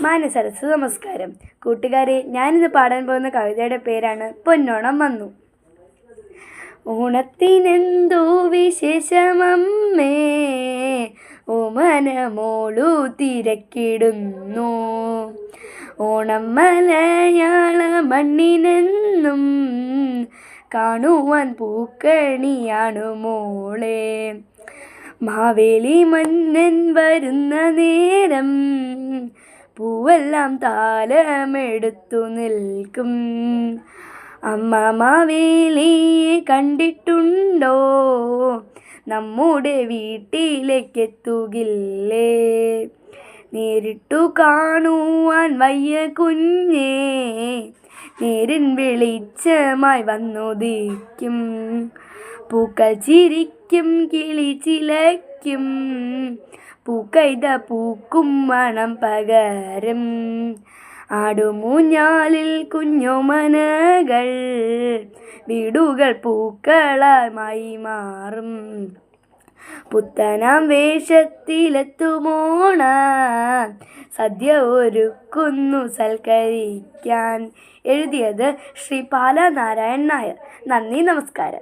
മാനസരസ് നമസ്കാരം. കൂട്ടുകാരെ, ഞാനിന്ന് പാടാൻ പോകുന്ന കവിതയുടെ പേരാണ് പൊന്നോണം വന്നു. ഓണത്തിനെന്തോ വിശേഷമമ്മേ, ഓമനമോളു തിരക്കിടുന്നു. ഓണം മലയാള മണ്ണിനെന്നും കാണുവാൻ പൂക്കണിയാണു മോളെ. മാവേലി മന്നൻ വരുന്ന നേരം പൂവെല്ലാം താലമെടുത്തു നിൽക്കും. അമ്മ മാവേലിയെ കണ്ടിട്ടുണ്ടോ? നമ്മുടെ വീട്ടിലേക്കെത്തുകില്ലേ? നേരിട്ടു കാണുവാൻ വയ്യ കുഞ്ഞേ, നേരിൻ വെളിച്ചമായി വന്നുദിക്കും. പൂക്കൾ ചിരിക്കും, കിളി ചിലയ്ക്കും, പൂക്കൈത പൂക്കും മണം പകരും. ആടുമൂഞ്ഞാലിൽ കുഞ്ഞോമനകൾ വീടുകൾ പൂക്കളമായി മാറും. പുത്തനാം വേഷത്തിലെത്തുമോണ സദ്യ ഒരുക്കുന്നു സൽക്കരിക്കാൻ. എഴുതിയത് ശ്രീ പാല നാരായണൻ നായർ. നന്ദി, നമസ്കാരം.